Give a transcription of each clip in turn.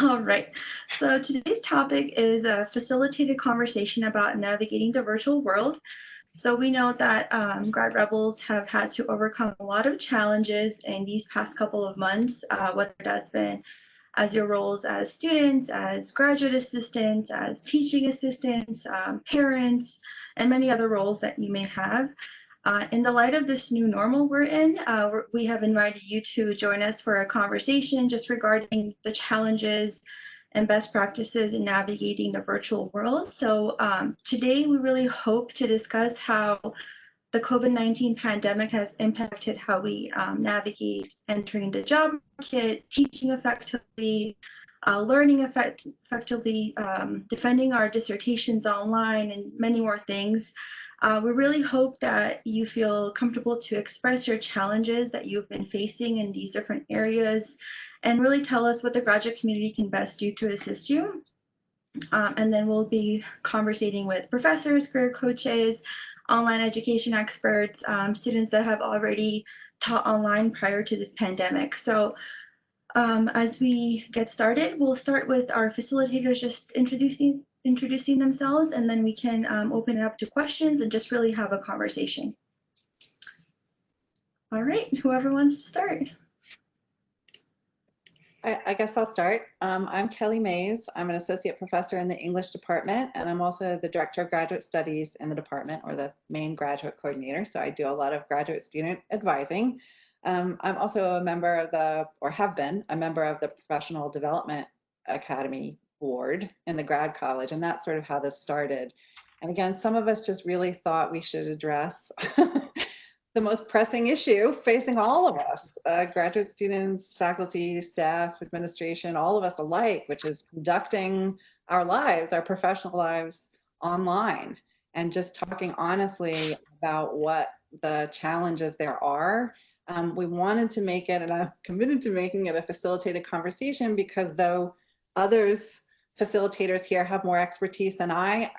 All right. So today's topic is a facilitated conversation about navigating the virtual world. So we know that grad rebels have had to overcome a lot of challenges in these past couple of months, whether that's been as your roles as students, as graduate assistants, as teaching assistants, parents, and many other roles that you may have. In the light of this new normal we're in, we have invited you to join us for a conversation just regarding the challenges and best practices in navigating the virtual world. So today we really hope to discuss how the COVID-19 pandemic has impacted how we navigate entering the job market, teaching effectively, learning effectively, defending our dissertations online, and many more things. We really hope that you feel comfortable to express your challenges that you've been facing in these different areas and really tell us what the graduate community can best do to assist you. And then we'll be conversating with professors, career coaches, online education experts, students that have already taught online prior to this pandemic. So as we get started, we'll start with our facilitators just introducing themselves, and then we can open it up to questions and just really have a conversation. All right, whoever wants to start. I guess I'll start. I'm Kelly Mays. I'm an associate professor in the English department, and I'm also the director of graduate studies in the department, or the main graduate coordinator. So I do a lot of graduate student advising. I'm also a member of or have been a member of the Professional Development Academy board in the grad college, and that's sort of how this started. And again, some of us just really thought we should address the most pressing issue facing all of us, graduate students, faculty, staff, administration, all of us alike, which is conducting our lives, our professional lives online, and just talking honestly about what the challenges there are. We wanted to make it, and I'm committed to making it, a facilitated conversation, because though others, facilitators here, have more expertise than I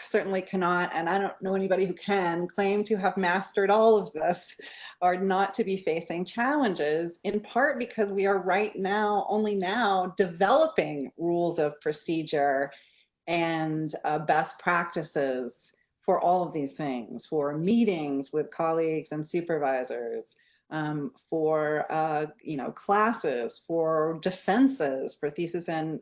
certainly cannot, and I don't know anybody who can, claim to have mastered all of this or not to be facing challenges, in part because we are right now, only now, developing rules of procedure and best practices for all of these things, for meetings with colleagues and supervisors, for classes, for defenses, for thesis and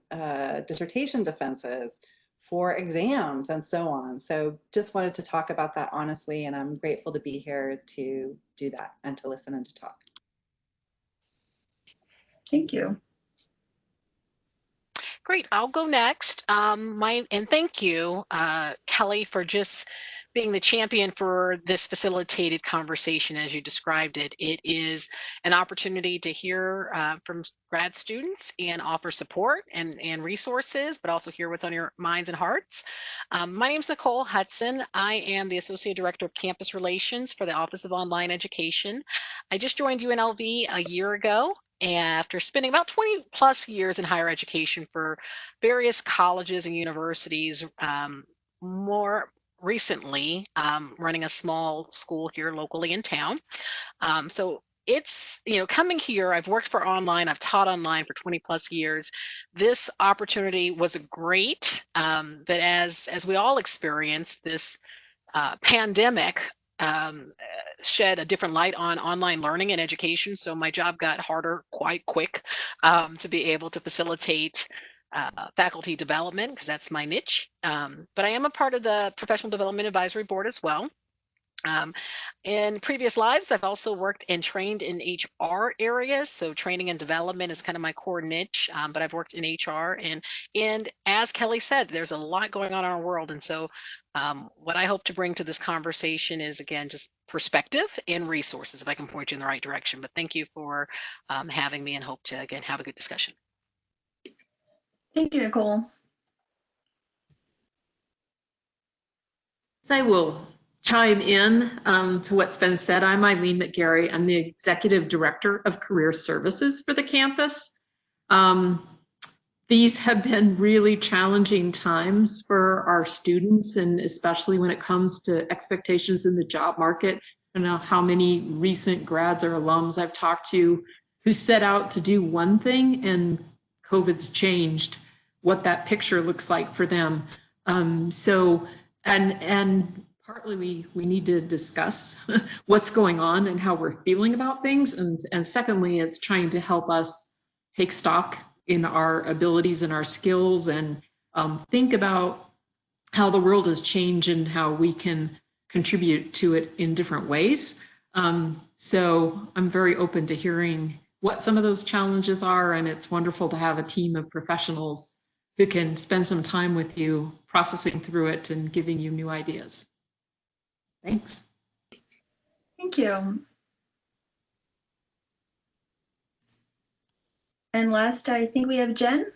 dissertation defenses, for exams, and so on. So just wanted to talk about that honestly, and I'm grateful to be here to do that and to listen and to talk. Thank you. Great, I'll go next. And thank you, Kelly, for just being the champion for this facilitated conversation as you described it. It is an opportunity to hear from grad students and offer support and resources, but also hear what's on your minds and hearts. My name is Nichole Hudson. I am the Associate Director of Campus Relations for the Office of Online Education. I just joined UNLV a year ago, after spending about 20 plus years in higher education for various colleges and universities, more recently running a small school here locally in town. So it's, coming here, I've worked for online, I've taught online for 20 plus years. This opportunity was great, but as we all experienced, this pandemic shed a different light on online learning and education. So my job got harder quite quick to be able to facilitate faculty development, because that's my niche. But I am a part of the Professional Development Advisory Board as well. In previous lives, I've also worked and trained in HR areas. So training and development is kind of my core niche, but I've worked in HR. And as Kelly said, there's a lot going on in our world. And so what I hope to bring to this conversation is, again, just perspective and resources, if I can point you in the right direction. But thank you for having me, and hope to, again, have a good discussion. Thank you, Nichole. I will chime in to what's been said. I'm McGarry. I'm the Executive Director of Career Services for the campus. These have been really challenging times for our students, and especially when it comes to expectations in the job market. I don't know how many recent grads or alums I've talked to who set out to do one thing and COVID's changed what that picture looks like for them. And partly we need to discuss what's going on and how we're feeling about things. And secondly, it's trying to help us take stock in our abilities and our skills and think about how the world has changed and how we can contribute to it in different ways. So I'm very open to hearing what some of those challenges are, and it's wonderful to have a team of professionals who can spend some time with you processing through it and giving you new ideas. Thanks. Thank you. And last, I think we have Jen.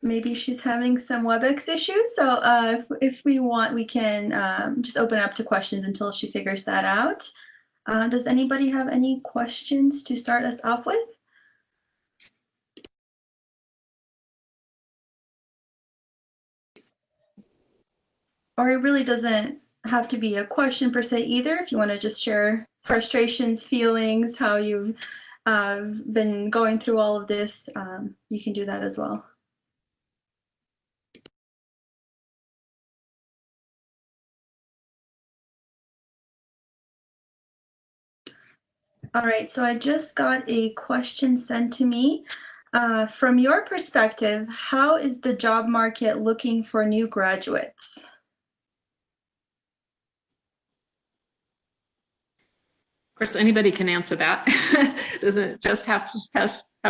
Maybe she's having some WebEx issues. So if we want, we can just open up to questions until she figures that out. Does anybody have any questions to start us off with? Or it really doesn't have to be a question per se either. If you want to just share frustrations, feelings, how you've been going through all of this, you can do that as well. All right, so I just got a question sent to me. From your perspective, how is the job market looking for new graduates? Of course, anybody can answer that. Doesn't just have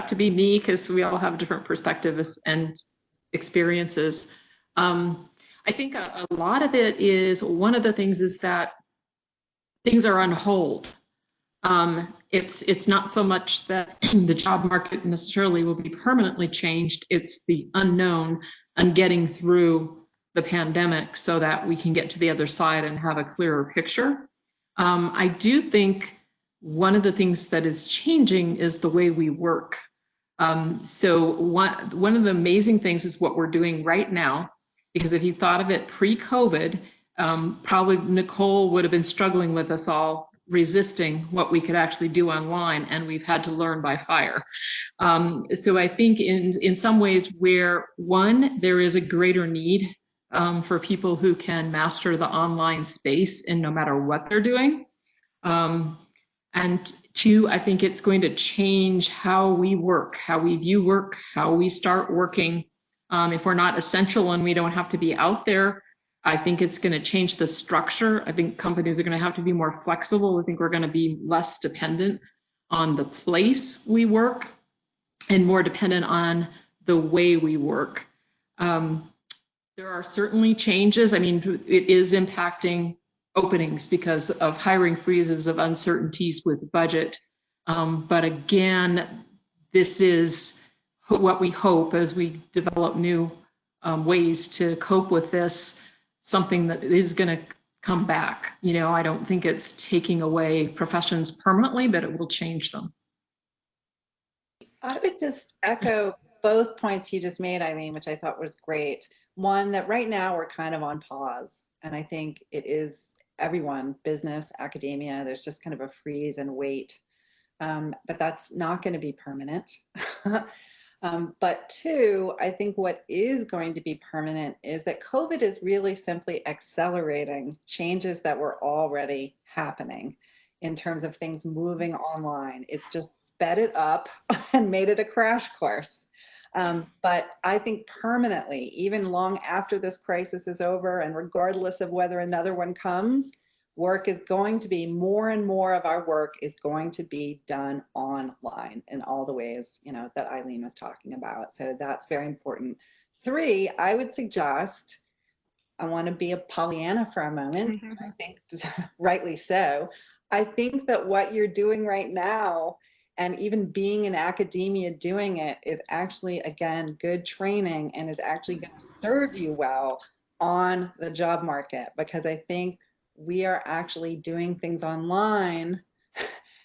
to be me, because we all have different perspectives and experiences. I think a lot of it is, one of the things is that things are on hold. It's not so much that the job market necessarily will be permanently changed. It's the unknown and getting through the pandemic so that we can get to the other side and have a clearer picture. I do think one of the things that is changing is the way we work. So one of the amazing things is what we're doing right now, because if you thought of it pre-COVID, probably Nichole would have been struggling with us all, resisting what we could actually do online, and we've had to learn by fire. So I think in some ways where, one, there is a greater need for people who can master the online space in no matter what they're doing. And two, I think it's going to change how we work, how we view work, how we start working. If we're not essential and we don't have to be out there, I think it's going to change the structure. I think companies are going to have to be more flexible. I think we're going to be less dependent on the place we work and more dependent on the way we work. There are certainly changes. I mean, it is impacting openings because of hiring freezes, of uncertainties with budget. But again, this is what we hope as we develop new ways to cope with this, something that is going to come back. You know, I don't think it's taking away professions permanently, but it will change them. I would just echo both points you just made, Eileen, which I thought was great. One, that right now we're kind of on pause. And I think it is everyone, business, academia, there's just kind of a freeze and wait. But that's not going to be permanent. But two, I think what is going to be permanent is that COVID is really simply accelerating changes that were already happening in terms of things moving online. It's just sped it up and made it a crash course. But I think permanently, even long after this crisis is over, and regardless of whether another one comes, work is going to be, more and more of our work is going to be done online in all the ways, you know, that Eileen was talking about. So that's very important. Three, I would suggest, I want to be a Pollyanna for a moment. I think rightly so. I think that what you're doing right now, and even being in academia doing it, is actually, again, good training and is actually going to serve you well on the job market, because I think we are actually doing things online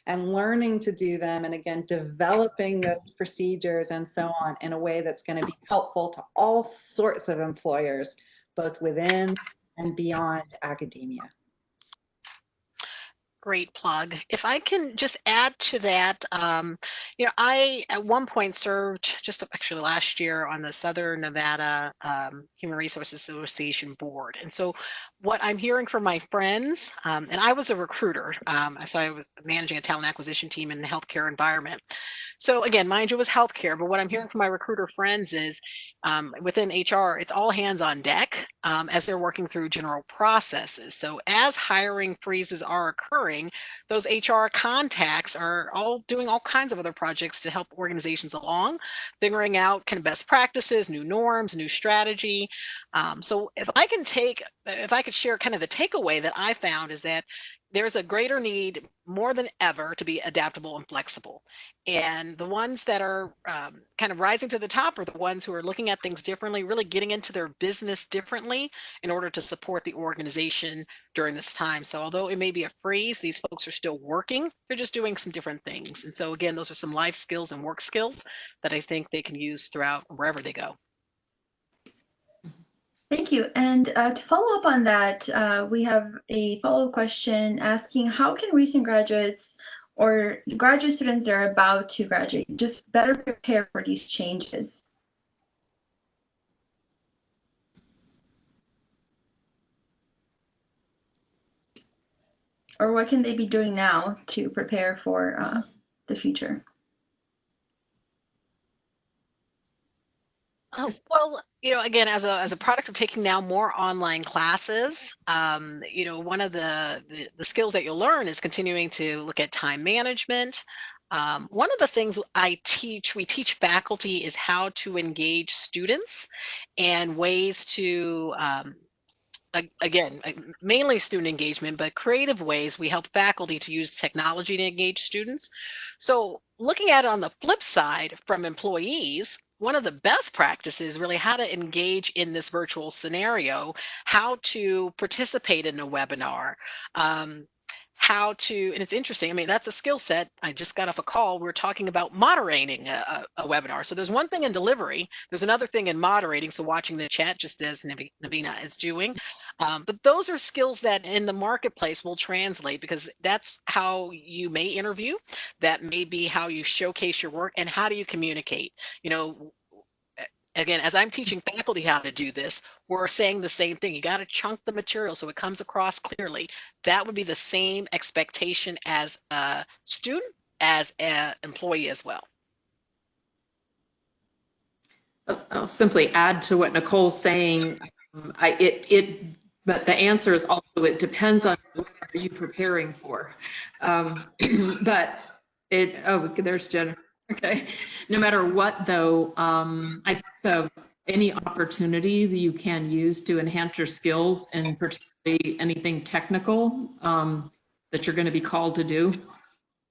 and learning to do them. And again, developing those procedures and so on in a way that's going to be helpful to all sorts of employers, both within and beyond academia. Great plug. If I can just add to that, I at one point served just actually last year on the Southern Nevada Human Resources Association board. And so what I'm hearing from my friends, and I was a recruiter, so I was managing a talent acquisition team in the healthcare environment. So again, mind you, it was healthcare, but what I'm hearing from my recruiter friends is within HR, it's all hands on deck as they're working through general processes. So as hiring freezes are occurring, those HR contacts are all doing all kinds of other projects to help organizations along, figuring out kind of best practices, new norms, new strategy. So if I could share kind of the takeaway that I found is that there's a greater need more than ever to be adaptable and flexible. And the ones that are kind of rising to the top are the ones who are looking at things differently, really getting into their business differently in order to support the organization during this time. So although it may be a freeze, these folks are still working. They're just doing some different things. And so again, those are some life skills and work skills that I think they can use throughout wherever they go. Thank you. And to follow up on that, we have a follow-up question asking, how can recent graduates or graduate students that are about to graduate just better prepare for these changes? Or what can they be doing now to prepare for the future? Well, again, as a product of taking now more online classes, one of the skills that you'll learn is continuing to look at time management. One of the things we teach faculty is how to engage students and ways to again, mainly student engagement, but creative ways we help faculty to use technology to engage students. So looking at it on the flip side from employees, one of the best practices really how to engage in this virtual scenario, how to participate in a webinar, and it's interesting. I mean, that's a skill set. I just got off a call. We're talking about moderating a webinar. So there's one thing in delivery. There's another thing in moderating. So watching the chat, just as Navina is doing. But those are skills that in the marketplace will translate because that's how you may interview. That may be how you showcase your work and how do you communicate. Again, as I'm teaching faculty how to do this, we're saying the same thing. You got to chunk the material so it comes across clearly. That would be the same expectation as a student, as an employee as well. I'll simply add to what Nicole's saying. But the answer is also, it depends on what are you preparing for. There's Jennifer. Okay. No matter what, though, I think any opportunity that you can use to enhance your skills, and particularly anything technical that you're going to be called to do,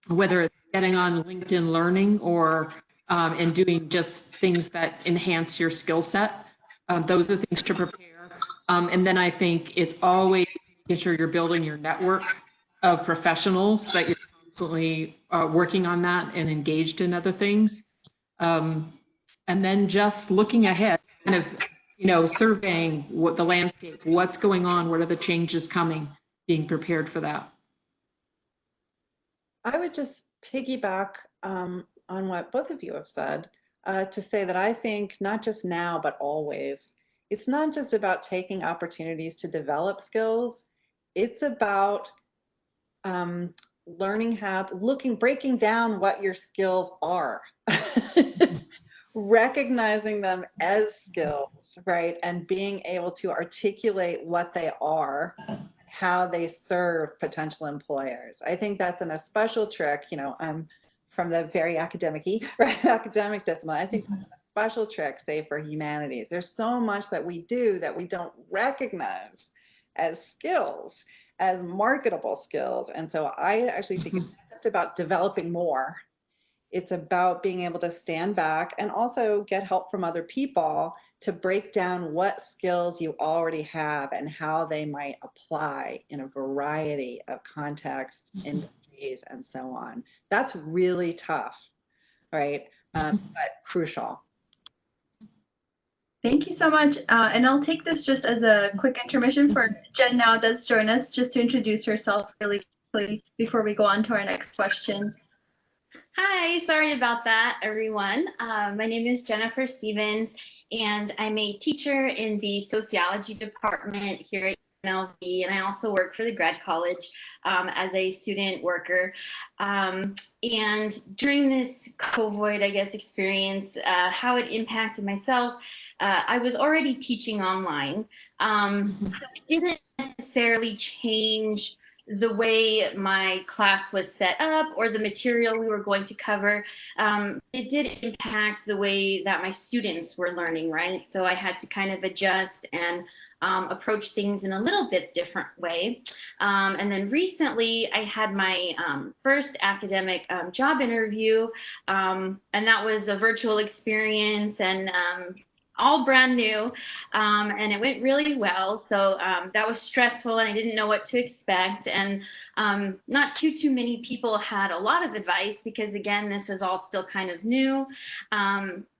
whether it's getting on LinkedIn Learning or and doing just things that enhance your skill set. Those are things to prepare. And then I think it's always making sure you're building your network of professionals, that you're constantly working on that and engaged in other things. And then just looking ahead, kind of, surveying what the landscape, what's going on, what are the changes coming, being prepared for that. I would just piggyback on what both of you have said to say that I think not just now, but always, it's not just about taking opportunities to develop skills. It's about learning breaking down what your skills are, recognizing them as skills, right? And being able to articulate what they are, how they serve potential employers. I think that's a special trick. I'm from the very academic discipline. I think that's a special trick, say, for humanities. There's so much that we do that we don't recognize as skills, as marketable skills. And so I actually think it's not just about developing more. It's about being able to stand back and also get help from other people to break down what skills you already have and how they might apply in a variety of contexts, industries, and so on. That's really tough, right? But crucial. Thank you so much. And I'll take this just as a quick intermission for Jen now that's joined us, just to introduce herself really quickly before we go on to our next question. Hi, sorry about that, everyone. My name is Jennifer Stevens, and I'm a teacher in the sociology department here at UNLV, and I also work for the grad college as a student worker. And during this COVID, I guess, experience, how it impacted myself, I was already teaching online. It didn't necessarily change the way my class was set up or the material we were going to cover. It did impact the way that my students were learning, right? So I had to kind of adjust and approach things in a little bit different way. And then recently I had my first academic job interview, and that was a virtual experience, and all brand new, and it went really well. So that was stressful, and I didn't know what to expect. And not too many people had a lot of advice because, again, this was all still kind of new.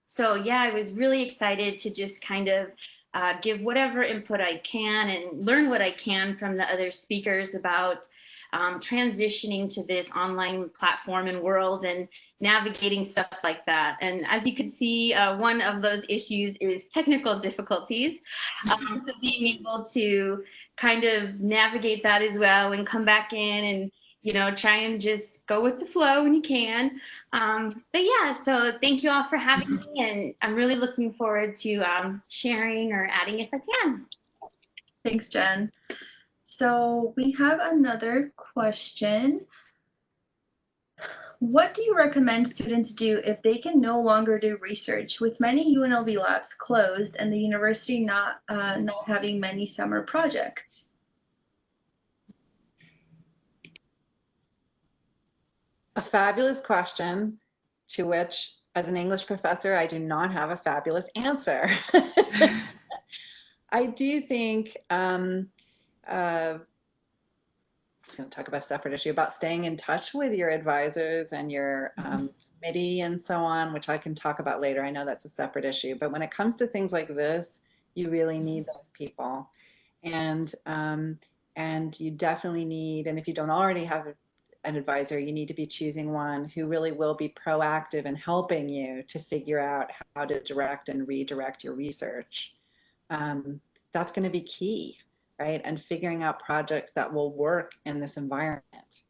So yeah, I was really excited to just kind of give whatever input I can and learn what I can from the other speakers about transitioning to this online platform and world and navigating stuff like that. And as you can see, one of those issues is technical difficulties. So being able to kind of navigate that as well and come back in and, you know, try and just go with the flow when you can. But yeah, so thank you all for having me, and I'm really looking forward to sharing or adding if I can. Thanks, Jen. So we have another question. What do you recommend students do if they can no longer do research, with many UNLV labs closed and the university not having many summer projects? A fabulous question, to which, as an English professor, I do not have a fabulous answer. I do think I was going to talk about a separate issue about staying in touch with your advisors and your committee and so on, which I can talk about later. I know that's a separate issue, but when it comes to things like this, you really need those people, and you definitely need, and if you don't already have an advisor, you need to be choosing one who really will be proactive in helping you to figure out how to direct and redirect your research. That's going to be key, right? And figuring out projects that will work in this environment.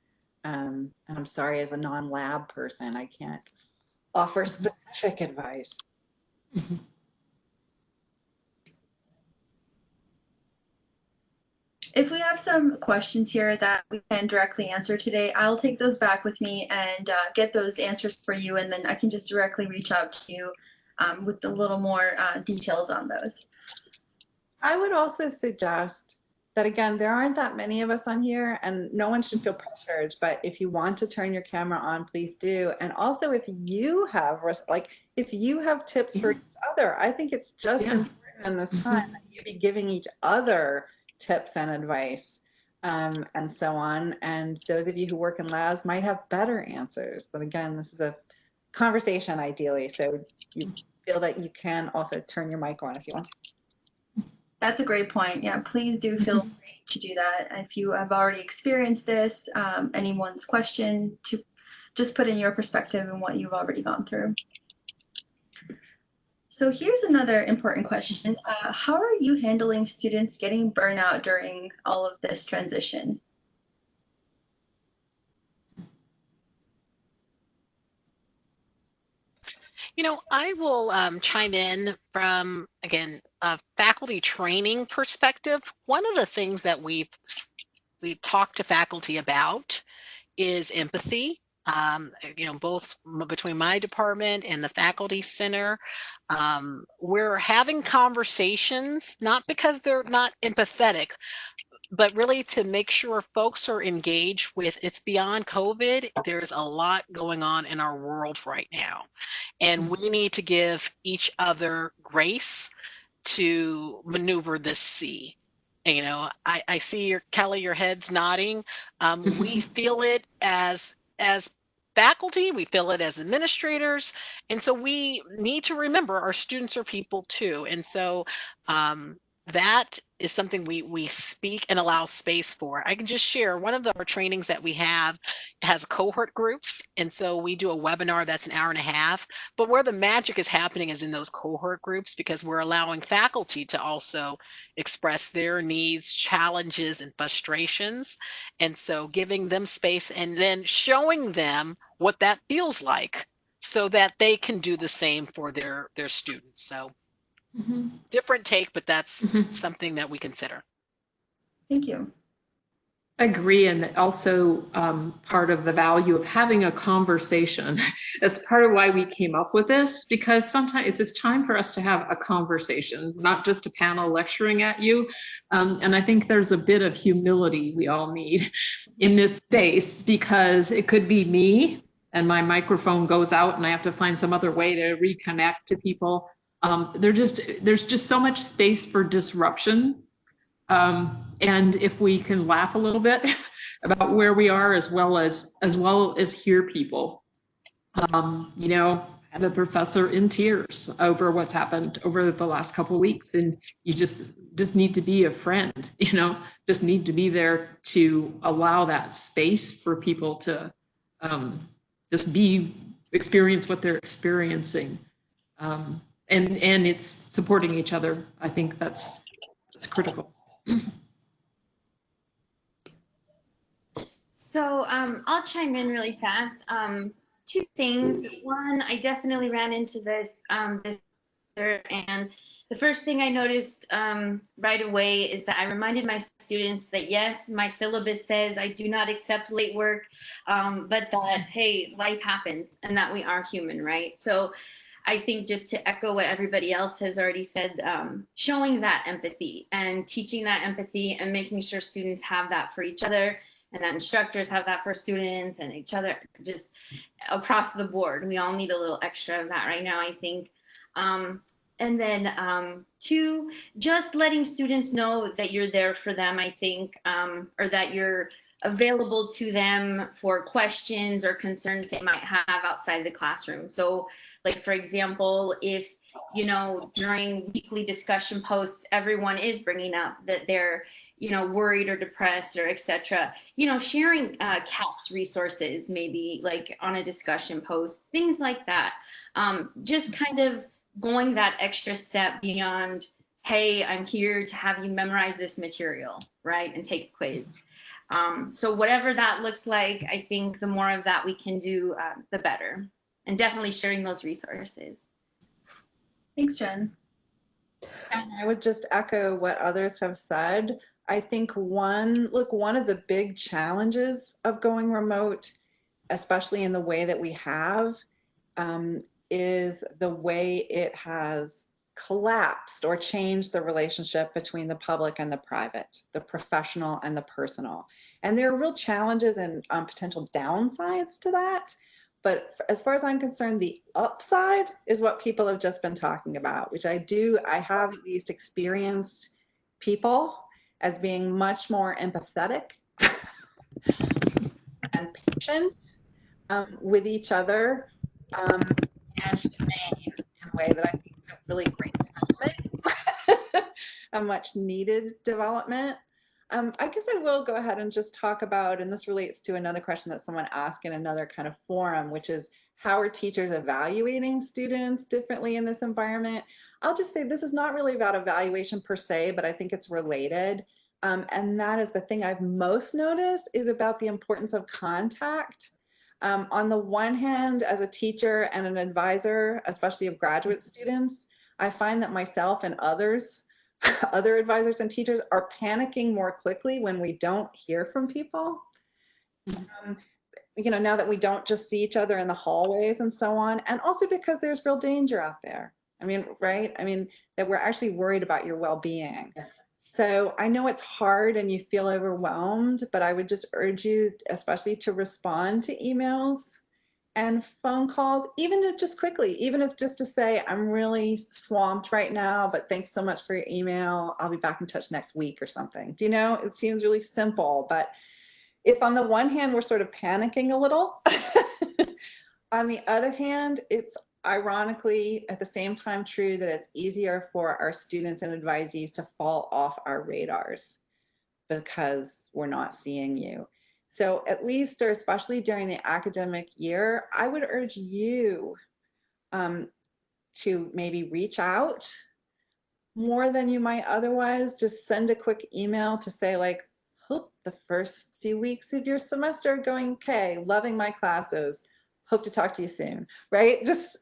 And I'm sorry, as a non-lab person, I can't offer specific advice. If we have some questions here that we can directly answer today, I'll take those back with me and get those answers for you, and then I can just directly reach out to you with a little more details on those. I would also suggest that, again, there aren't that many of us on here, and no one should feel pressured, but if you want to turn your camera on, please do. And also, if you have tips for each other, I think it's just important in this time that you be giving each other tips and advice, and so on. And those of you who work in labs might have better answers. But again, this is a conversation ideally, so you feel that you can also turn your mic on if you want. That's a great point. Yeah, please do feel free to do that. If you have already experienced this, anyone's question, to just put in your perspective and what you've already gone through. So here's another important question. How are you handling students getting burnout during all of this transition? You know, I will chime in from, again, a faculty training perspective. One of the things that we've talked to faculty about is empathy. You know, both between my department and the faculty center, we're having conversations, not because they're not empathetic, but really to make sure folks are engaged with it's beyond COVID. There's a lot going on in our world right now, and we need to give each other grace to maneuver this sea. And, I see Kelly, your head's nodding. We feel it as faculty, we feel it as administrators, and so we need to remember our students are people too. And so that is something we speak and allow space for. I can just share one of our trainings that we have has cohort groups, and so we do a webinar that's an hour and a half. But where the magic is happening is in those cohort groups, because we're allowing faculty to also express their needs, challenges, and frustrations. And so giving them space and then showing them what that feels like so that they can do the same for their students. So different take, but that's something that we consider. Thank you. Agree, and also part of the value of having a conversation. That's part of why we came up with this, because sometimes it's time for us to have a conversation, not just a panel lecturing at you. And I think there's a bit of humility we all need in this space, because it could be me and my microphone goes out and I have to find some other way to reconnect to people. There's just so much space for disruption. And if we can laugh a little bit about where we are, as well as hear people, had a professor in tears over what's happened over the last couple of weeks, and you just need to be a friend, just need to be there to allow that space for people to just experience what they're experiencing, and it's supporting each other. I think that's critical. So I'll chime in really fast. Two things. One, I definitely ran into this and the first thing I noticed right away is that I reminded my students that yes, my syllabus says I do not accept late work, but that, hey, life happens and that we are human, right? So I think, just to echo what everybody else has already said, showing that empathy and teaching that empathy and making sure students have that for each other, and that instructors have that for students and each other, just across the board. We all need a little extra of that right now, I think. And then two, just letting students know that you're there for them, I think, or that you're available to them for questions or concerns they might have outside the classroom. So like, for example, if, during weekly discussion posts, everyone is bringing up that they're, worried or depressed or etc., sharing CAPS resources, maybe like on a discussion post, things like that. Just kind of going that extra step beyond, hey, I'm here to have you memorize this material, right, and take a quiz. So whatever that looks like, I think the more of that we can do, the better. And definitely sharing those resources. Thanks, Jen. And I would just echo what others have said. I think one of the big challenges of going remote, especially in the way that we have, is the way it has collapsed or changed the relationship between the public and the private, the professional and the personal. And there are real challenges and potential downsides to that. But as far as I'm concerned, the upside is what people have just been talking about, which I have at least experienced people as being much more empathetic and patient with each other, and humane in a way that I think is a really great development, a much needed development. I guess I will go ahead and just talk about, and this relates to another question that someone asked in another kind of forum, which is, how are teachers evaluating students differently in this environment? I'll just say this is not really about evaluation per se, but I think it's related. And that is the thing I've most noticed is about the importance of contact. On the one hand, as a teacher and an advisor, especially of graduate students, I find that myself and other advisors and teachers are panicking more quickly when we don't hear from people. Now that we don't just see each other in the hallways and so on, and also because there's real danger out there. Right? That we're actually worried about your well-being. So I know it's hard and you feel overwhelmed, but I would just urge you, especially to respond to emails and phone calls, even if just quickly, even if just to say, I'm really swamped right now, but thanks so much for your email. I'll be back in touch next week or something. Do you know, it seems really simple, but if on the one hand, we're sort of panicking a little, on the other hand, it's ironically at the same time true that it's easier for our students and advisees to fall off our radars because we're not seeing you. So at least, or especially during the academic year, I would urge you to maybe reach out more than you might otherwise. Just send a quick email to say like, hope the first few weeks of your semester are going okay, loving my classes, hope to talk to you soon, right? Just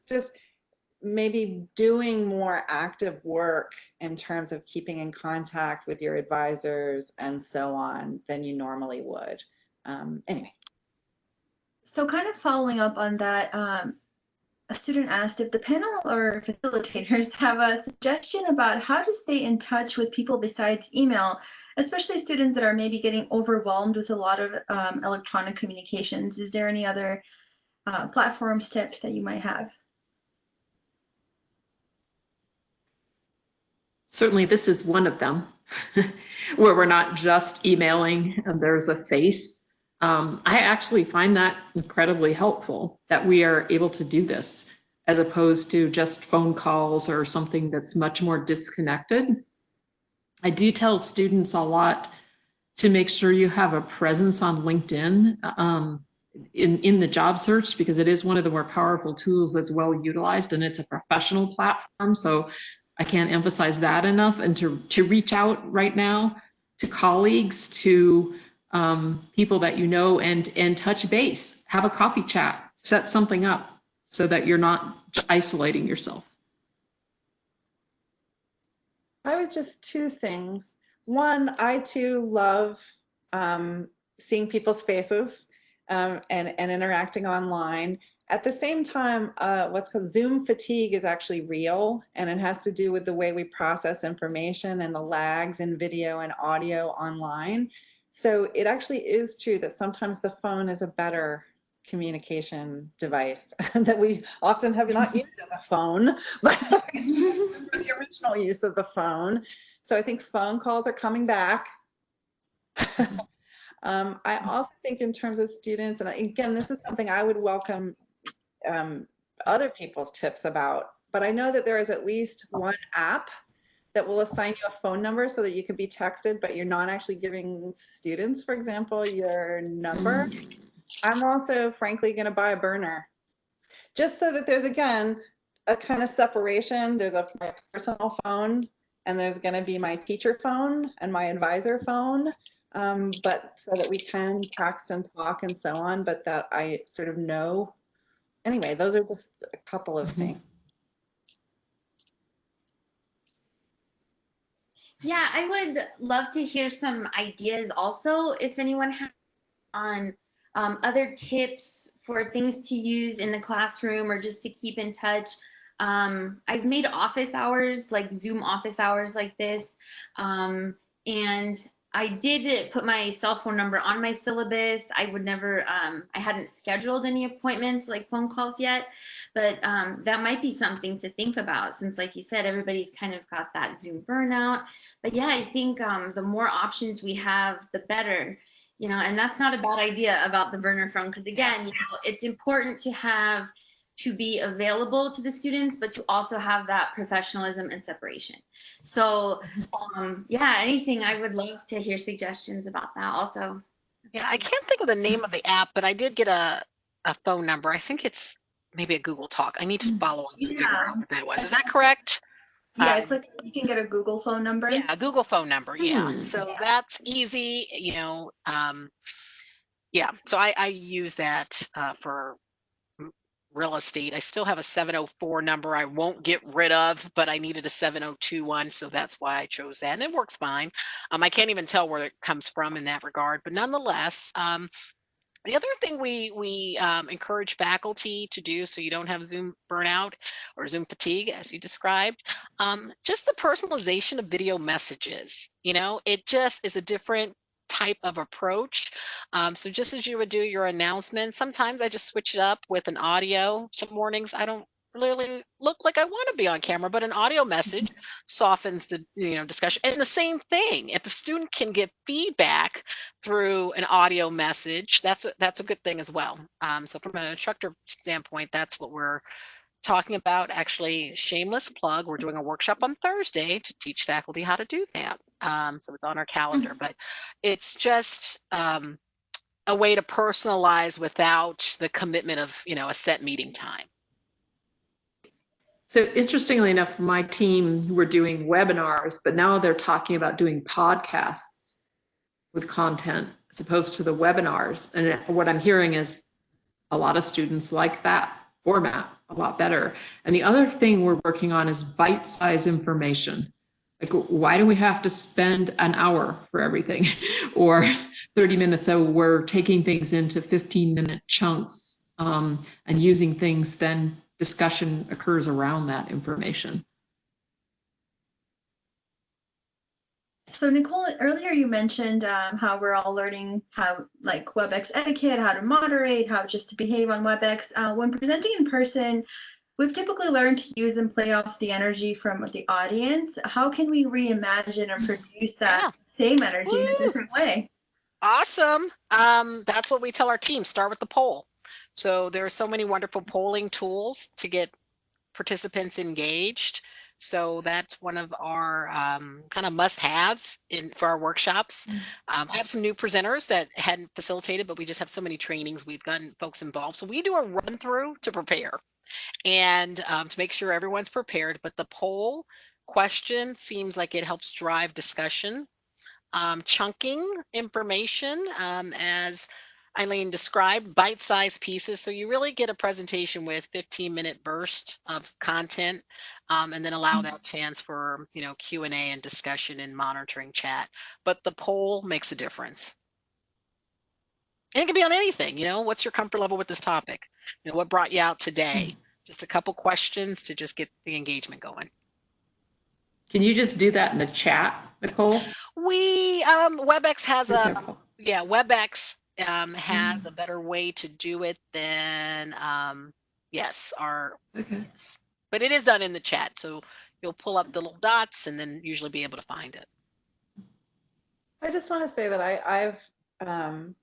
maybe doing more active work in terms of keeping in contact with your advisors and so on than you normally would. Anyway. So kind of following up on that, a student asked if the panel or facilitators have a suggestion about how to stay in touch with people besides email, especially students that are maybe getting overwhelmed with a lot of electronic communications. Is there any other platforms, tips that you might have? Certainly, this is one of them, where we're not just emailing and there's a face. I actually find that incredibly helpful that we are able to do this as opposed to just phone calls or something that's much more disconnected. I do tell students a lot to make sure you have a presence on LinkedIn in the job search, because it is one of the more powerful tools that's well utilized, and it's a professional platform. So I can't emphasize that enough. And to reach out right now to colleagues, to people that you know, and touch base, have a coffee chat, set something up so that you're not isolating yourself. I would just two things. One, I too love seeing people's faces and interacting online. At the same time, what's called Zoom fatigue is actually real, and it has to do with the way we process information and the lags in video and audio online. So it actually is true that sometimes the phone is a better communication device that we often have not used as a phone, but the original use of the phone. So I think phone calls are coming back. I also think in terms of students, and again, this is something I would welcome other people's tips about, but I know that there is at least one app that will assign you a phone number so that you can be texted, but you're not actually giving students, for example, your number. I'm also frankly going to buy a burner just so that there's, again, a kind of separation. There's my personal phone, and there's going to be my teacher phone and my advisor phone, but so that we can text and talk and so on, but that I sort of know. Anyway, those are just a couple of things. Yeah, I would love to hear some ideas also, if anyone has on other tips for things to use in the classroom or just to keep in touch. I've made office hours, like Zoom office hours like this. And I did put my cell phone number on my syllabus. I would never, I hadn't scheduled any appointments like phone calls yet, but that might be something to think about since, like you said, everybody's kind of got that Zoom burnout. But yeah, I think the more options we have, the better. You know, and that's not a bad idea about the burner phone, because again, you know, it's important to be available to the students, but to also have that professionalism and separation. So yeah, anything, I would love to hear suggestions about that also. Yeah, I can't think of the name of the app, but I did get a phone number. I think it's maybe a Google Talk. I need to follow up and figure out what that was. Is that correct? Yeah, it's like you can get a Google phone number. Yeah, a Google phone number. Yeah. Hmm. So that's easy, you know. Yeah, so I use that for real estate. I still have a 704 number I won't get rid of, but I needed a 702 one, so that's why I chose that, and it works fine. I can't even tell where it comes from in that regard, but nonetheless, The other thing we encourage faculty to do, so you don't have Zoom burnout or Zoom fatigue, as you described, just the personalization of video messages. It just is a different type of approach. So just as you would do your announcement, sometimes I just switch it up with an audio. Some mornings I don't really look like I want to be on camera, but an audio message softens the discussion. And the same thing, if the student can get feedback through an audio message, that's a good thing as well. So from an instructor standpoint, that's what we're talking about. Actually, shameless plug, we're doing a workshop on Thursday to teach faculty how to do that. So it's on our calendar, but it's just a way to personalize without the commitment of a set meeting time. So interestingly enough, my team were doing webinars, but now they're talking about doing podcasts with content as opposed to the webinars. And what I'm hearing is a lot of students like that format a lot better. And the other thing we're working on is bite-sized information. Like, why do we have to spend an hour for everything or 30 minutes? So we're taking things into 15-minute chunks and using things, then discussion occurs around that information. So Nichole, earlier you mentioned how we're all learning how like WebEx etiquette, how to moderate, how just to behave on WebEx. When presenting in person, we've typically learned to use and play off the energy from the audience. How can we reimagine or produce that same energy in a different way? Awesome. That's what we tell our team. Start with the poll. So there are so many wonderful polling tools to get participants engaged. So that's one of our kind of must-haves for our workshops. I have some new presenters that hadn't facilitated, but we just have so many trainings. We've gotten folks involved. So we do a run-through to prepare and to make sure everyone's prepared. But the poll question seems like it helps drive discussion. Chunking information, as Eileen described, bite-sized pieces. So you really get a presentation with 15-minute burst of content, and then allow that chance for Q&A and discussion and monitoring chat. But the poll makes a difference. And it can be on anything. What's your comfort level with this topic? What brought you out today? Just a couple questions to just get the engagement going. Can you just do that in the chat, Nichole? WebEx has Example. WebEx has a better way to do it than yes, but it is done in the chat, so you'll pull up the little dots and then usually be able to find it. I just want to say that I found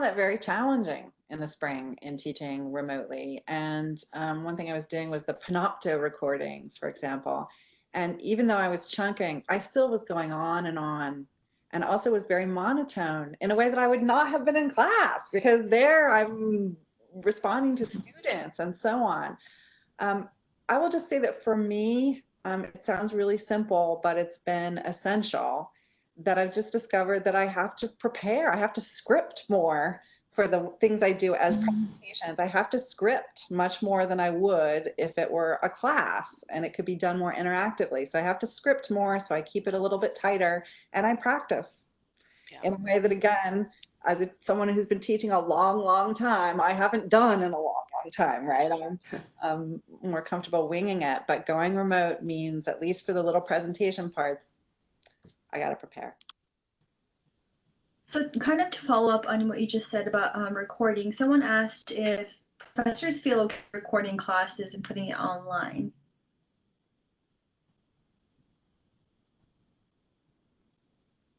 that very challenging in the spring in teaching remotely. And one thing I was doing was the Panopto recordings, for example. And even though I was chunking, I still was going on, and also was very monotone in a way that I would not have been in class, because there I'm responding to students and so on. I will just say that for me, it sounds really simple, but it's been essential that I've just discovered that I have to prepare. I have to script more for the things I do as presentations. I have to script much more than I would if it were a class and it could be done more interactively. So I have to script more, so I keep it a little bit tighter, and I practice in a way that, again, as someone who's been teaching a long, long time, I haven't done in a long, long time, right? I'm more comfortable winging it, but going remote means, at least for the little presentation parts, I got to prepare. So kind of to follow up on what you just said about recording, someone asked if professors feel okay recording classes and putting it online.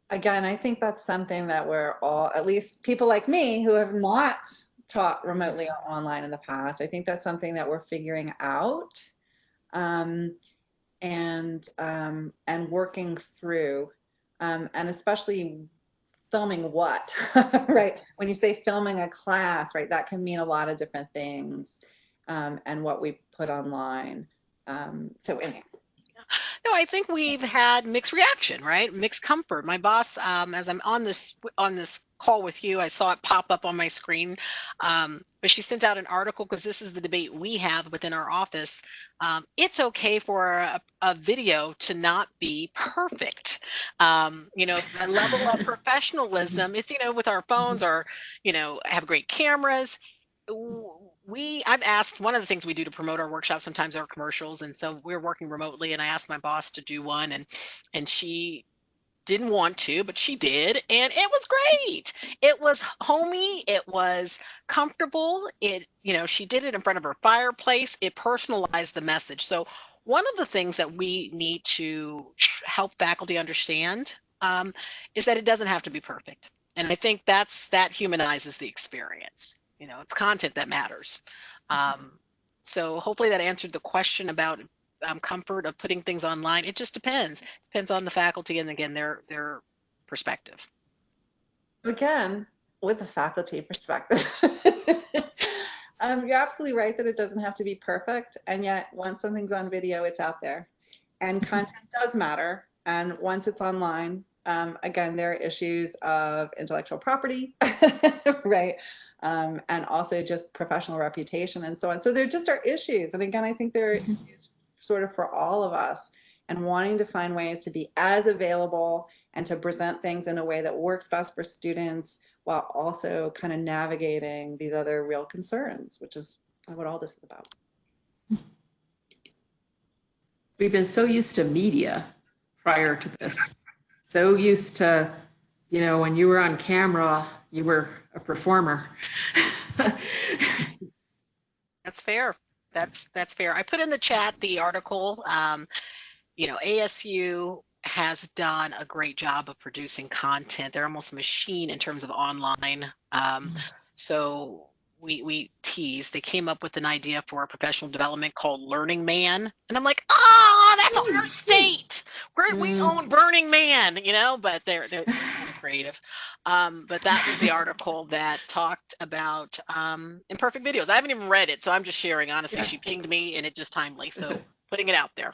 Again, I think that's something that we're all, at least people like me who have not taught remotely or online in the past, I think that's something that we're figuring out and working through, and especially filming what, right? When you say filming a class, right, that can mean a lot of different things, and what we put online. So anyway. No, I think we've had mixed reaction, right? Mixed comfort. My boss, as I'm on this call with you. I saw it pop up on my screen. But she sent out an article because this is the debate we have within our office. It's okay for a video to not be perfect. The level of professionalism, it's, with our phones or, have great cameras. I've asked, one of the things we do to promote our workshops sometimes are commercials. And so we're working remotely, and I asked my boss to do one, and she didn't want to, but she did, and it was great. It was homey, it was comfortable. She did it in front of her fireplace. It personalized the message. So one of the things that we need to help faculty understand is that it doesn't have to be perfect. And I think that humanizes the experience. It's content that matters. So hopefully that answered the question about comfort of putting things online. It just depends on the faculty and, again, their perspective. Again, with the faculty perspective, you're absolutely right that it doesn't have to be perfect, and yet once something's on video, it's out there, and content does matter. And once it's online, again, there are issues of intellectual property, right? And also just professional reputation and so on. So there just are issues. And again, I think there are issues sort of for all of us, and wanting to find ways to be as available and to present things in a way that works best for students while also kind of navigating these other real concerns, which is what all this is about. We've been so used to media prior to this, so used to, when you were on camera, you were a performer. That's fair. That's fair. I put in the chat the article. ASU has done a great job of producing content. They're almost a machine in terms of online. So we teased. They came up with an idea for a professional development called Learning Man, and I'm like, that's our state. We own Burning Man, but they're creative. But that was the article that talked about imperfect videos. I haven't even read it, so I'm just sharing. Honestly, she pinged me, and it just timely. So putting it out there.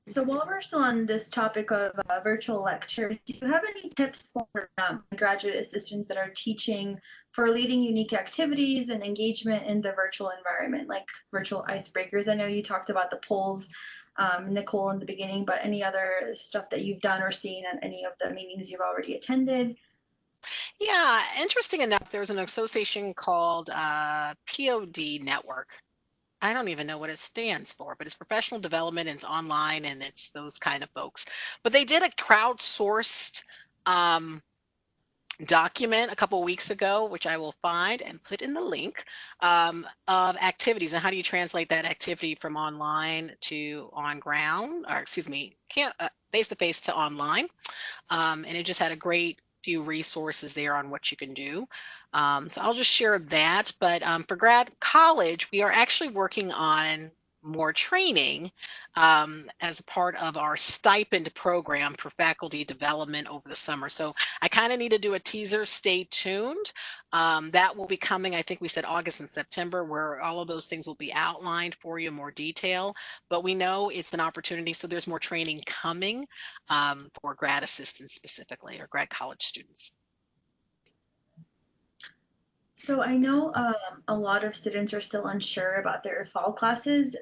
So while we're still on this topic of virtual lectures, do you have any tips for graduate assistants that are teaching for leading unique activities and engagement in the virtual environment, like virtual icebreakers? I know you talked about the polls, Nichole, in the beginning, but any other stuff that you've done or seen at any of the meetings you've already attended? Yeah, interesting enough, there's an association called POD Network. I don't even know what it stands for, but it's professional development, and it's online, and it's those kind of folks. But they did a crowdsourced document a couple of weeks ago, which I will find and put in the link, of activities, and how do you translate that activity from online to on ground, or excuse me, face-to-face to online. And it just had a great few resources there on what you can do. So I'll just share that. But for grad college, we are actually working on more training as a part of our stipend program for faculty development over the summer. So I kind of need to do a teaser. Stay tuned. That will be coming, I think we said August and September, where all of those things will be outlined for you in more detail. But we know it's an opportunity, so there's more training coming for grad assistants specifically, or grad college students. So I know a lot of students are still unsure about their fall classes.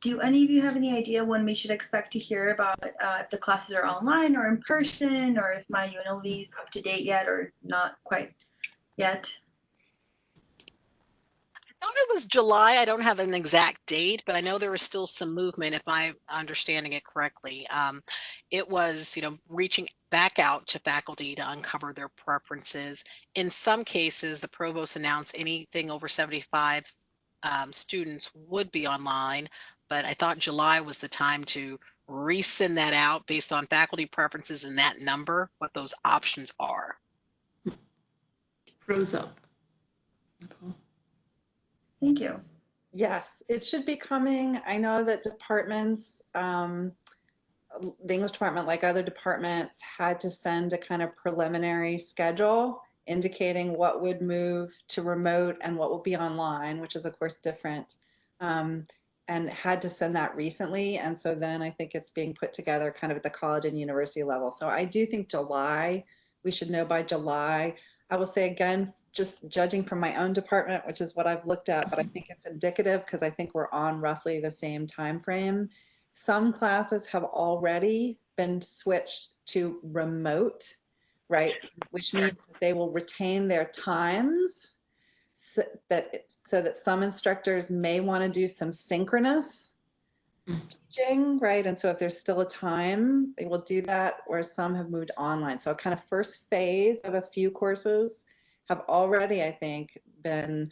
Do any of you have any idea when we should expect to hear about if the classes are online or in person, or if my UNLV is up to date yet or not quite yet? I thought it was July. I don't have an exact date, but I know there was still some movement, if I'm understanding it correctly. It was, reaching back out to faculty to uncover their preferences. In some cases, the provost announced anything over 75 students would be online, but I thought July was the time to resend that out based on faculty preferences and that number, what those options are. Froze up. Thank you. Yes, it should be coming. I know that departments, the English department, like other departments, had to send a kind of preliminary schedule indicating what would move to remote and what will be online, which is of course different. and had to send that recently. And so then I think it's being put together kind of at the college and university level. So I do think July, we should know by July. I will say again, just judging from my own department, which is what I've looked at, but I think it's indicative because I think we're on roughly the same time frame. Some classes have already been switched to remote, right? Which means that they will retain their times so that some instructors may want to do some synchronous teaching, right? And so if there's still a time, they will do that, whereas some have moved online. So a kind of first phase of a few courses have already, I think, been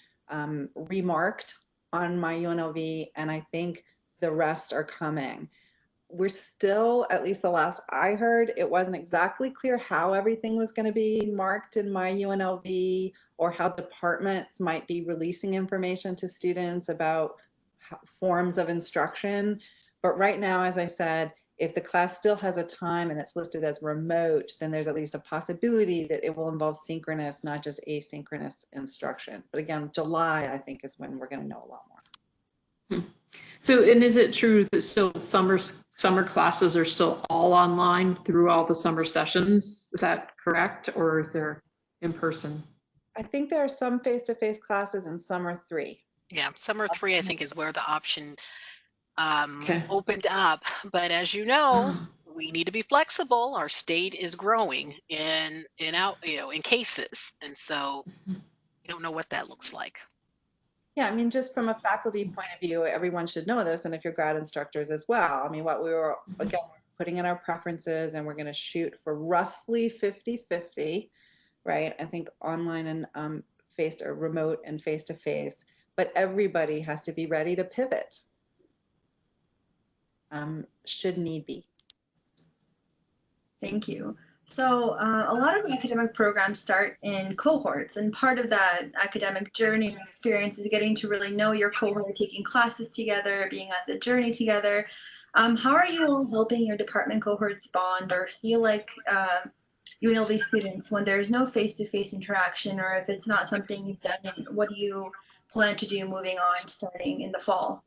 remarked on my UNLV, and I think the rest are coming. We're still, at least the last I heard, it wasn't exactly clear how everything was going to be marked in my UNLV or how departments might be releasing information to students about forms of instruction. But right now, as I said, if the class still has a time and it's listed as remote, then there's at least a possibility that it will involve synchronous, not just asynchronous instruction. But again, July, I think, is when we're going to know a lot more. So, and is it true that still summer classes are still all online through all the summer sessions? Is that correct, or is there in person? I think there are some face-to-face classes in summer 3. Yeah, summer 3, I think, is where the option Okay. opened up. But as you know, we need to be flexible. Our state is growing in cases, and so we don't know what that looks like. Yeah, I mean, just from a faculty point of view, everyone should know this, and if you're grad instructors as well. I mean, what we were, again, we're putting in our preferences, and we're going to shoot for roughly 50-50, right? I think online and or remote and face-to-face, but everybody has to be ready to pivot, should need be. Thank you. So a lot of the academic programs start in cohorts, and part of that academic journey and experience is getting to really know your cohort, taking classes together, being on the journey together. How are you all helping your department cohorts bond or feel like UNLV students when there's no face-to-face interaction, or if it's not something you've done, what do you plan to do moving on starting in the fall?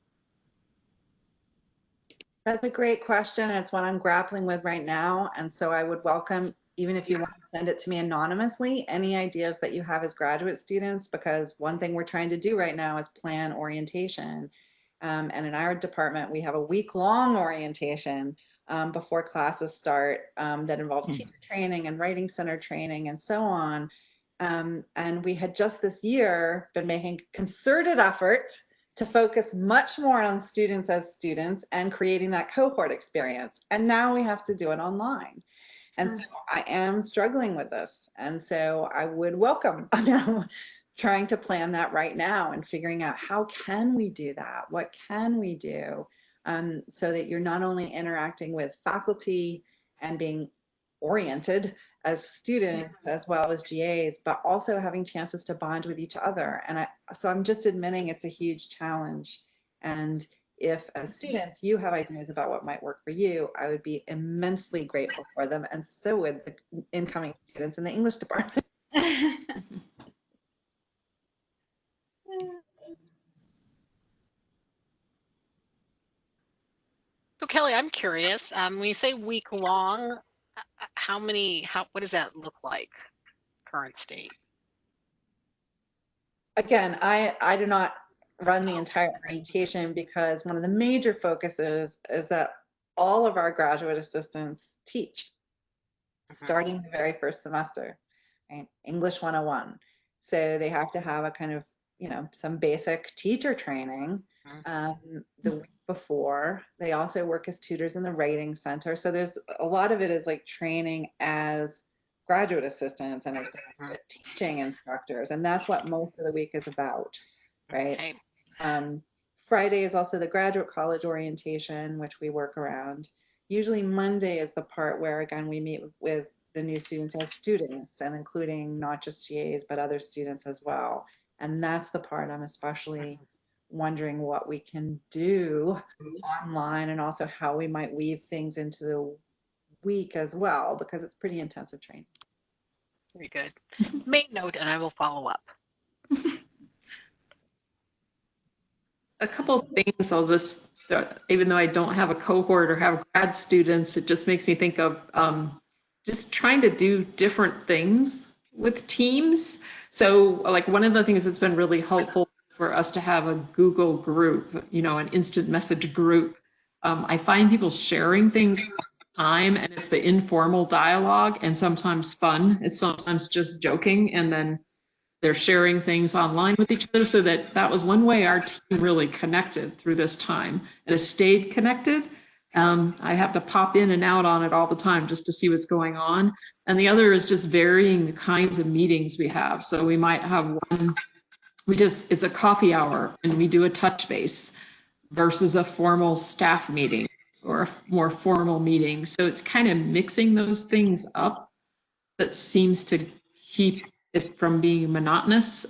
That's a great question. It's what I'm grappling with right now. And so I would welcome, even if you want to send it to me anonymously, any ideas that you have as graduate students, because one thing we're trying to do right now is plan orientation. And in our department, we have a week-long orientation before classes start that involves teacher training and writing center training and so on. And we had just this year been making concerted effort to focus much more on students as students and creating that cohort experience. And now we have to do it online. And so I am struggling with this. And so I would welcome trying to plan that right now and figuring out how can we do that? What can we do so that you're not only interacting with faculty and being oriented as students as well as GAs, but also having chances to bond with each other. And so I'm just admitting it's a huge challenge. And if as students you have ideas about what might work for you, I would be immensely grateful for them, and so would the incoming students in the English department. So Kelly, I'm curious. When you say week long, what does that look like? Current state. Again, I do not run the entire orientation because one of the major focuses is that all of our graduate assistants teach starting the very first semester, right? English 101. So they have to have a kind of, some basic teacher training the week before. They also work as tutors in the writing center. So there's a lot of it is like training as graduate assistants and as teaching instructors. And that's what most of the week is about, right? Okay. Friday is also the graduate college orientation, which we work around. Usually Monday is the part where, again, we meet with the new students as students, and including not just GAs, but other students as well. And that's the part I'm especially wondering what we can do online, and also how we might weave things into the week as well, because it's pretty intensive training. Very good. Make note, and I will follow up. a couple of things I'll just, even though I don't have a cohort or have grad students, it just makes me think of just trying to do different things with teams. So like one of the things that's been really helpful for us to have a Google group, you know, an instant message group. I find people sharing things all the time, and it's the informal dialogue and sometimes fun. It's sometimes just joking, and then they're sharing things online with each other. So that was one way our team really connected through this time and has stayed connected. I have to pop in and out on it all the time just to see what's going on. And the other is just varying the kinds of meetings we have. So we might have one, it's a coffee hour and we do a touch base versus a formal staff meeting or a more formal meeting. So it's kind of mixing those things up that seems to keep it from being monotonous.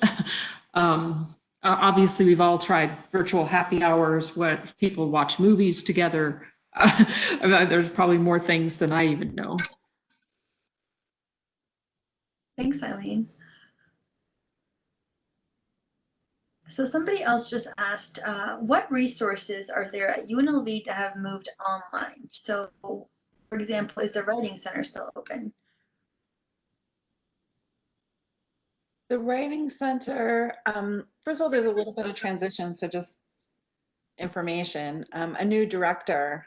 Obviously, we've all tried virtual happy hours where people watch movies together. There's probably more things than I even know. Thanks, Eileen. So somebody else just asked, what resources are there at UNLV that have moved online? So, for example, is the Writing Center still open? The Writing Center, first of all, there's a little bit of transition, so just information. A new director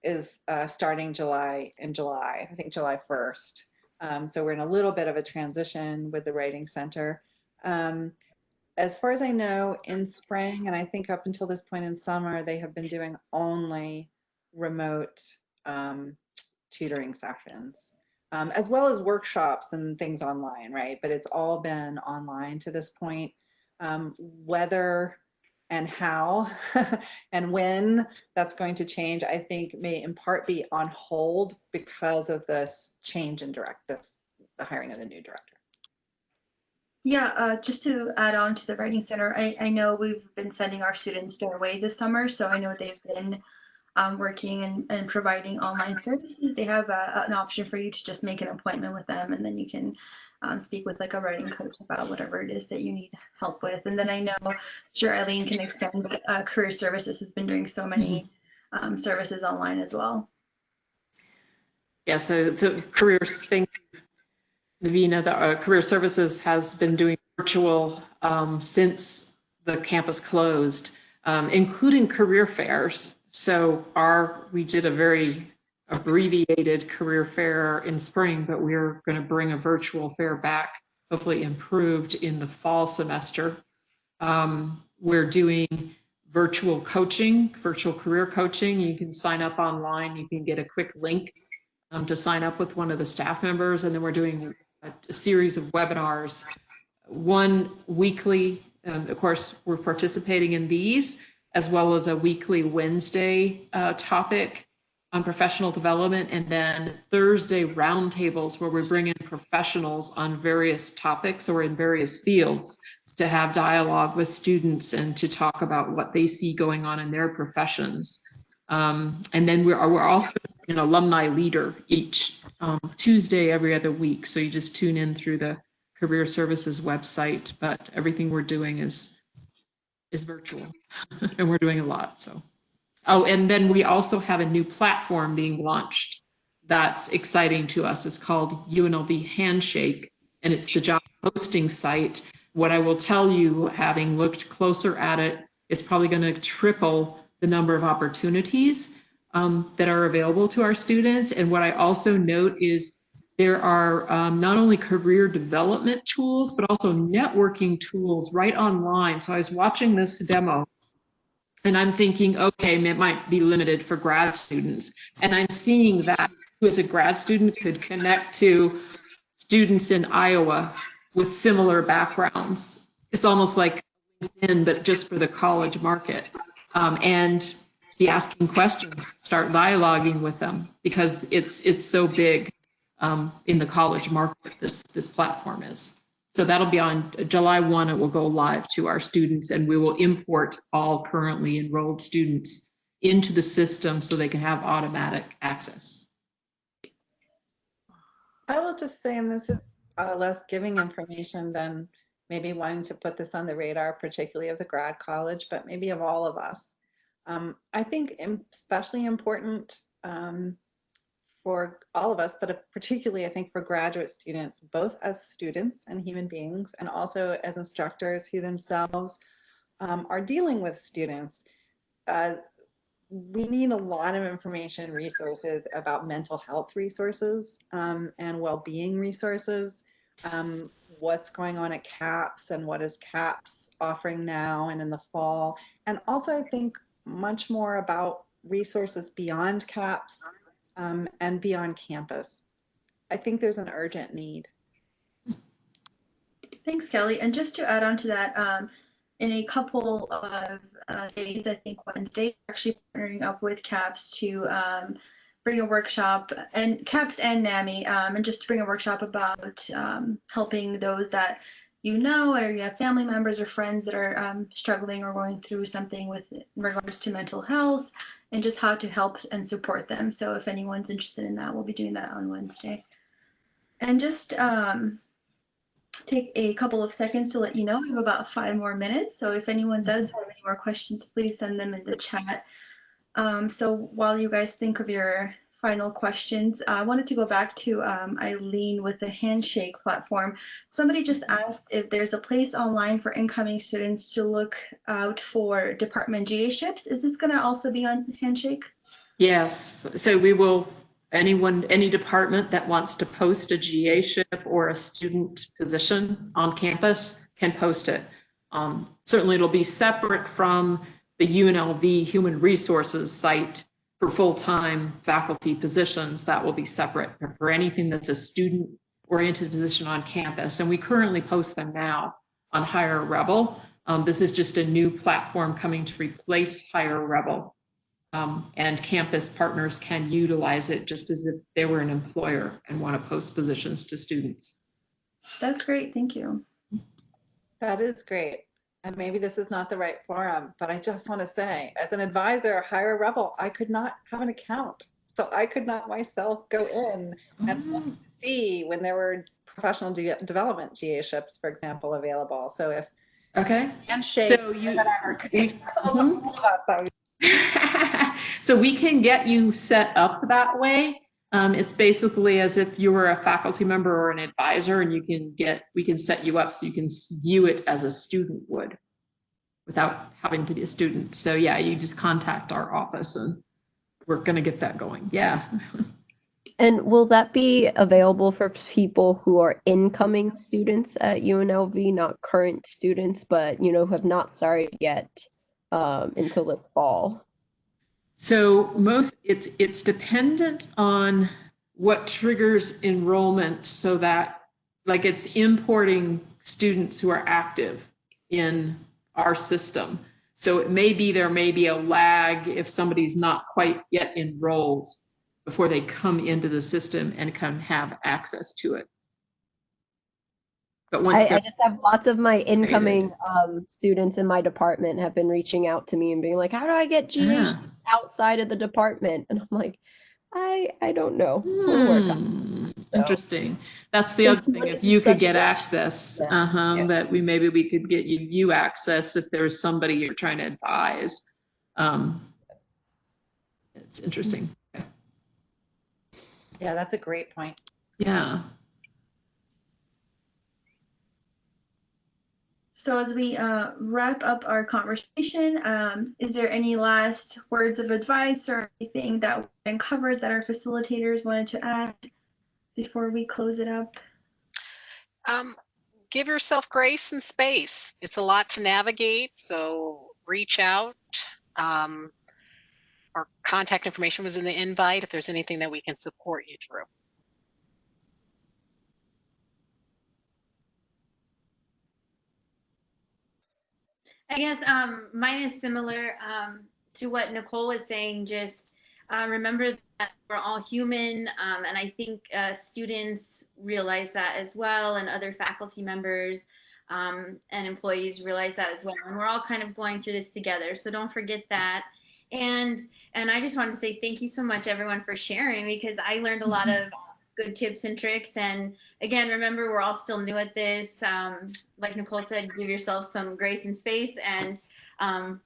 is starting July, I think July 1st. So we're in a little bit of a transition with the Writing Center. As far as I know, in spring, and I think up until this point in summer, they have been doing only remote tutoring sessions, as well as workshops and things online, right? But it's all been online to this point. Whether and how and when that's going to change, I think may in part be on hold because of this change in the hiring of the new director. Yeah, just to add on to the Writing Center, I know we've been sending our students their way this summer, so I know they've been working and providing online services. They have an option for you to just make an appointment with them, and then you can speak with like a writing coach about whatever it is that you need help with. And then I know, sure, Eileen can expand, but Career Services has been doing so many services online as well. Yeah, so careers thing, Navina, the Career Services has been doing virtual since the campus closed, including career fairs. So we did a very abbreviated career fair in spring, but we're going to bring a virtual fair back, hopefully improved in the fall semester. We're doing virtual coaching, virtual career coaching. You can sign up online. You can get a quick link to sign up with one of the staff members. And then we're doing a series of webinars, one weekly. Of course, we're participating in these, as well as a weekly Wednesday topic on professional development, and then Thursday roundtables where we bring in professionals on various topics or in various fields to have dialogue with students and to talk about what they see going on in their professions. And then we're also an alumni leader each Tuesday every other week. So you just tune in through the Career Services website, but everything we're doing is virtual and we're doing a lot. So, oh, and then we also have a new platform being launched that's exciting to us. It's called UNLV Handshake, and it's the job posting site. What I will tell you, having looked closer at it, it's probably going to triple the number of opportunities that are available to our students. And what I also note is there are not only career development tools, but also networking tools right online. So I was watching this demo and I'm thinking, okay, it might be limited for grad students. And I'm seeing that who as a grad student could connect to students in Iowa with similar backgrounds. It's almost like LinkedIn, but just for the college market. And be asking questions, start dialoguing with them, because it's so big in the college market, this platform is. So that'll be on July 1, it will go live to our students, and we will import all currently enrolled students into the system so they can have automatic access. I will just say, and this is less giving information than maybe wanting to put this on the radar, particularly of the grad college, but maybe of all of us. I think especially important for all of us, but particularly I think for graduate students, both as students and human beings, and also as instructors who themselves are dealing with students. We need a lot of information, resources about mental health resources and well-being resources. What's going on at CAPS and what is CAPS offering now and in the fall. And also I think much more about resources beyond CAPS and beyond campus. I think there's an urgent need. Thanks, Kelly. And just to add on to that, in a couple of days, I think Wednesday, we're actually partnering up with CAPS to bring a workshop, and CAPS and NAMI, and just to bring a workshop about helping those that you know, or you have family members or friends that are struggling or going through something with regards to mental health, and just how to help and support them. So if anyone's interested in that, we'll be doing that on Wednesday. And just take a couple of seconds to let you know we have about 5 more minutes. So if anyone does have any more questions, please send them in the chat. So while you guys think of your final questions, I wanted to go back to Eileen with the Handshake platform. Somebody just asked if there's a place online for incoming students to look out for department GA ships. Is this going to also be on Handshake? Yes, so we will, any department that wants to post a GA ship or a student position on campus can post it. Certainly it'll be separate from the UNLV Human Resources site for full-time faculty positions. That will be separate. But for anything that's a student-oriented position on campus, and we currently post them now on Hire Rebel. This is just a new platform coming to replace Hire Rebel. And campus partners can utilize it just as if they were an employer and want to post positions to students. That's great. Thank you. That is great. And maybe this is not the right forum, but I just want to say, as an advisor, Hire Rebel, I could not have an account. So I could not myself go in and look to see when there were professional development GA ships, for example, available. So if Handshake, so you, so we can get you set up that way. It's basically as if you were a faculty member or an advisor, and we can set you up so you can view it as a student would without having to be a student. So yeah, you just contact our office and we're going to get that going. Yeah. And will that be available for people who are incoming students at UNLV, not current students, but who have not started yet until this fall? So it's dependent on what triggers enrollment, so that like it's importing students who are active in our system. So there may be a lag if somebody's not quite yet enrolled before they come into the system and can have access to it. But once I just have lots of my incoming students in my department have been reaching out to me and being like, how do I get GA outside of the department? And I'm like, I don't know. We'll work on it. So, interesting. That's the other thing. If you could get access, that maybe we could get you access if there's somebody you're trying to advise. It's interesting. Okay. Yeah, that's a great point. Yeah. So as we wrap up our conversation, is there any last words of advice or anything that we uncovered that our facilitators wanted to add before we close it up? Give yourself grace and space. It's a lot to navigate, so reach out. Our contact information was in the invite if there's anything that we can support you through. I guess mine is similar to what Nichole is saying. Just remember that we're all human, and I think students realize that as well, and other faculty members and employees realize that as well. And we're all kind of going through this together, so don't forget that. And I just wanted to say thank you so much, everyone, for sharing, because I learned a lot of good tips and tricks. And again, remember, we're all still new at this. Like Nichole said, give yourself some grace and space, and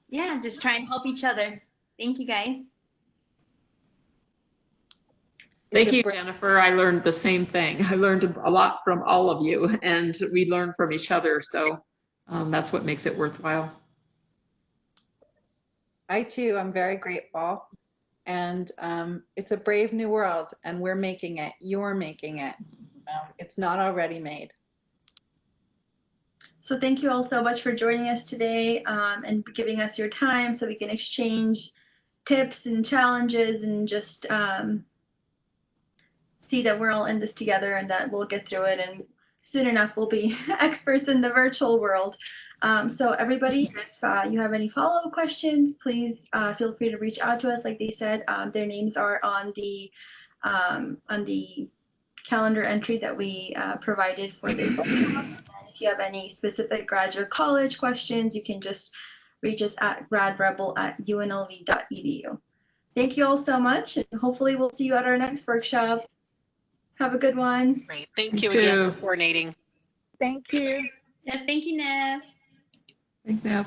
yeah, just try and help each other. Thank you, guys. Thank you, Jennifer. I learned the same thing. I learned a lot from all of you, and we learn from each other. So that's what makes it worthwhile. I too, I'm very grateful. And it's a brave new world, and we're making it. You're making it. It's not already made. So thank you all so much for joining us today and giving us your time so we can exchange tips and challenges and just see that we're all in this together and that we'll get through it, and soon enough we'll be experts in the virtual world. So everybody, if you have any follow-up questions, please feel free to reach out to us. Like they said, their names are on the calendar entry that we provided for this workshop. And if you have any specific graduate college questions, you can just reach us at gradrebel@unlv.edu. Thank you all so much, and hopefully we'll see you at our next workshop. Have a good one. Great. Thank You you again for too. coordinating. Thank you. Yes, thank you, Nev. Thank you.